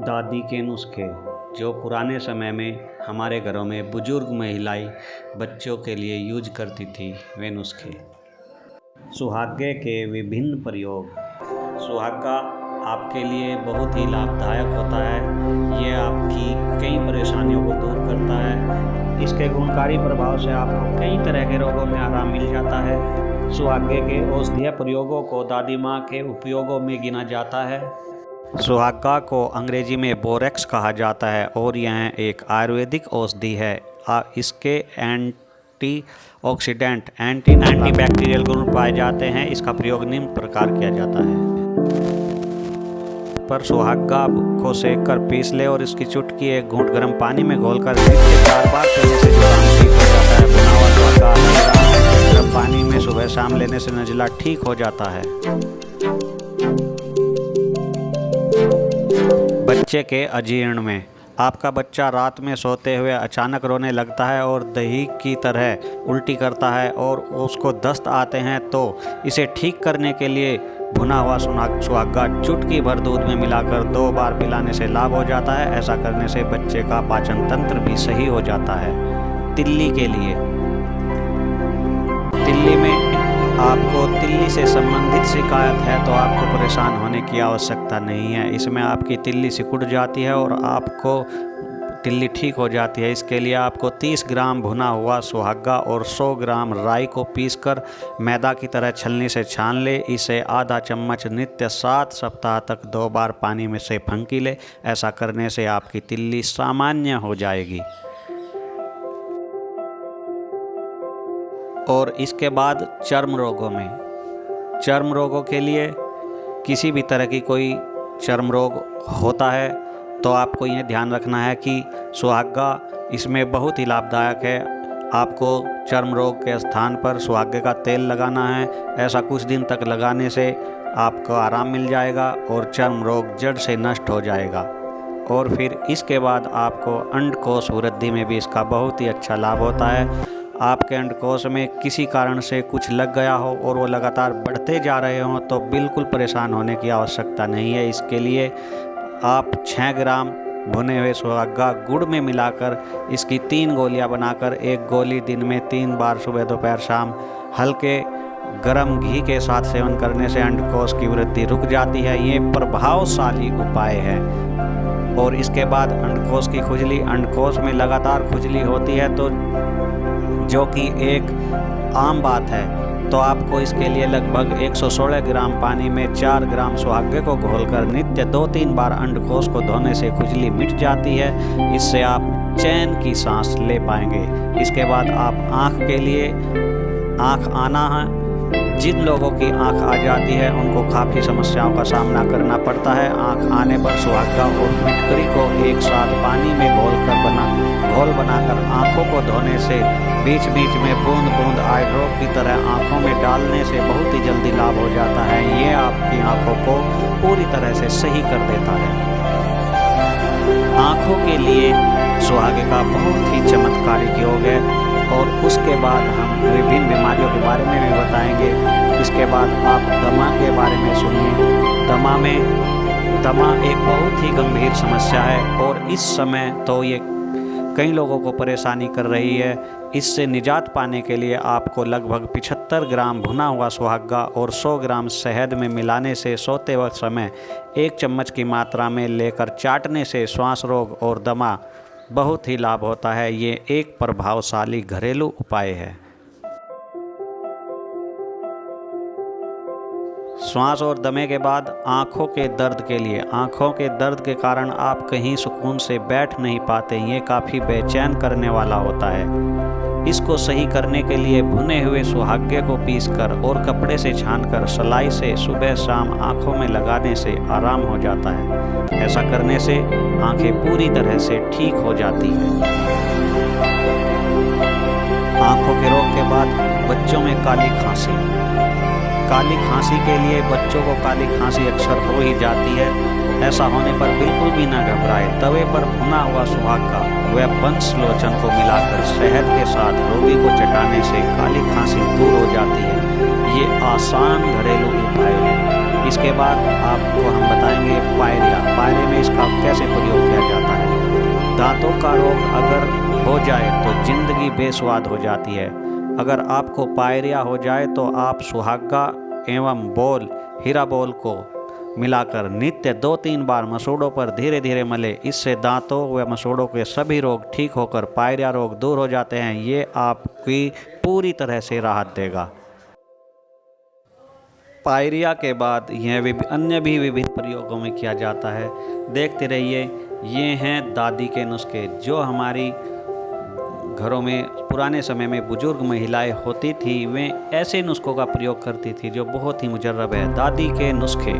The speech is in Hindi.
दादी के नुस्खे जो पुराने समय में हमारे घरों में बुजुर्ग महिलाएं बच्चों के लिए यूज करती थी, वे नुस्खे। सुहागे के विभिन्न प्रयोग। सुहागा आपके लिए बहुत ही लाभदायक होता है। ये आपकी कई परेशानियों को दूर करता है। इसके गुणकारी प्रभाव से आपको कई तरह के रोगों में आराम मिल जाता है। सुहागे के औषधीय प्रयोगों को दादी माँ के उपयोगों में गिना जाता है। सुहागा को अंग्रेजी में बोरेक्स कहा जाता है और यह एक आयुर्वेदिक औषधि है। इसके एंटीऑक्सीडेंट एंटीबैक्टीरियल गुण पाए जाते हैं। इसका प्रयोग निम्न प्रकार किया जाता है। पर सुहागा को सेककर पीस ले और इसकी चुटकी एक घूंट गर्म पानी में घोलकर 4 बार पीने से जुकाम ठीक हो जाता है। भुना हुआ सुहागा गर्म पानी में सुबह शाम लेने से नज़ला ठीक हो जाता है। बच्चे के अजीर्ण में। आपका बच्चा रात में सोते हुए अचानक रोने लगता है और दही की तरह उल्टी करता है और उसको दस्त आते हैं, तो इसे ठीक करने के लिए भुना हुआ सुहागा चुटकी भर दूध में मिलाकर 2 बार पिलाने से लाभ हो जाता है। ऐसा करने से बच्चे का पाचन तंत्र भी सही हो जाता है। तिल्ली के लिए। तिल्ली में आपको तिल्ली से संबंधित शिकायत है तो आपको परेशान होने की आवश्यकता नहीं है। इसमें आपकी तिल्ली सिकुड़ जाती है और आपको तिल्ली ठीक हो जाती है। इसके लिए आपको 30 ग्राम भुना हुआ सुहागा और 100 ग्राम राई को पीसकर मैदा की तरह छलनी से छान ले। इसे आधा चम्मच नित्य 7 सप्ताह तक 2 बार पानी में से फंकी ले। ऐसा करने से आपकी तिल्ली सामान्य हो जाएगी। और इसके बाद चर्म रोगों में। चर्म रोगों के लिए किसी भी तरह की कोई चर्म रोग होता है तो आपको ये ध्यान रखना है कि सुहागा इसमें बहुत ही लाभदायक है। आपको चर्म रोग के स्थान पर सुहागे का तेल लगाना है। ऐसा कुछ दिन तक लगाने से आपको आराम मिल जाएगा और चर्म रोग जड़ से नष्ट हो जाएगा। और फिर इसके बाद आपको अंडकोश वृद्धि में भी इसका बहुत ही अच्छा लाभ होता है। आपके अंडकोश में किसी कारण से कुछ लग गया हो और वो लगातार बढ़ते जा रहे हों तो बिल्कुल परेशान होने की आवश्यकता नहीं है। इसके लिए आप 6 ग्राम भुने हुए सुहागा गुड़ में मिलाकर इसकी 3 गोलियां बनाकर 1 गोली दिन में 3 बार सुबह दोपहर शाम हल्के गर्म घी के साथ सेवन करने से अंडकोश की वृद्धि रुक जाती है। ये प्रभावशाली उपाय है। और इसके बाद अंडकोश की खुजली। अंडकोश में लगातार खुजली होती है तो जो कि एक आम बात है, तो आपको इसके लिए लगभग 116 ग्राम पानी में 4 ग्राम सुहागे को घोलकर नित्य 2-3 बार अंडकोश को धोने से खुजली मिट जाती है। इससे आप चैन की सांस ले पाएंगे। इसके बाद आप आँख के लिए आँख आना है। जिन लोगों की आँख आ जाती है उनको काफ़ी समस्याओं का सामना करना पड़ता है। आँख आने पर सुहागा और फिटकरी को एक साथ पानी में घोल बनाकर आँखों को धोने से बीच बीच में बूंद बूंद आई ड्रॉप की तरह आँखों में डालने से बहुत ही जल्दी लाभ हो जाता है। ये आपकी आँखों को पूरी तरह से सही कर देता है। आँखों के लिए सुहागे का बहुत ही चमत्कारिक योग है। और उसके बाद हम विभिन्न बीमारियों के बारे में भी बताएंगे। इसके बाद आप दमा के बारे में सुनिए। दमा एक बहुत ही गंभीर समस्या है और इस समय तो ये कई लोगों को परेशानी कर रही है। इससे निजात पाने के लिए आपको लगभग 75 ग्राम भुना हुआ सुहागा और 100 ग्राम शहद में मिलाने से सोते वक्त समय 1 चम्मच की मात्रा में लेकर चाटने से श्वास रोग और दमा बहुत ही लाभ होता है। ये एक प्रभावशाली घरेलू उपाय है। श्वास और दमे के बाद आँखों के दर्द के लिए। आँखों के दर्द के कारण आप कहीं सुकून से बैठ नहीं पाते। ये काफ़ी बेचैन करने वाला होता है। इसको सही करने के लिए भुने हुए सुहागे को पीसकर और कपड़े से छानकर सलाई से सुबह शाम आँखों में लगाने से आराम हो जाता है। ऐसा करने से आँखें पूरी तरह से ठीक हो जाती है। आँखों के रोग के बाद बच्चों में काली खांसी। काली खांसी के लिए बच्चों को काली खांसी अक्सर हो ही जाती है। ऐसा होने पर बिल्कुल भी ना घबराए। तवे पर भुना हुआ सुहागा व बंसलोचन को मिलाकर शहद के साथ रोगी को चटाने से काली खांसी दूर हो जाती है। ये आसान घरेलू उपाय है। इसके बाद आपको हम बताएंगे पायरिया। पायरे में इसका कैसे प्रयोग किया जाता है। दांतों का रोग अगर हो जाए तो ज़िंदगी बेस्वाद हो जाती है। अगर आपको पायरिया हो जाए तो आप सुहागा एवं बोल हीरा बोल को मिलाकर नित्य 2-3 बार मसूड़ों पर धीरे धीरे मले। इससे दांतों व मसूड़ों के सभी रोग ठीक होकर पायरिया रोग दूर हो जाते हैं। ये आपकी पूरी तरह से राहत देगा। पायरिया के बाद यह अन्य भी विभिन्न प्रयोगों में किया जाता है। देखते रहिए। ये हैं दादी के नुस्खे, जो हमारी घरों में पुराने समय में बुजुर्ग महिलाएं होती थी, वे ऐसे नुस्खों का प्रयोग करती थी जो बहुत ही मुजर्रब है। दादी के नुस्खे।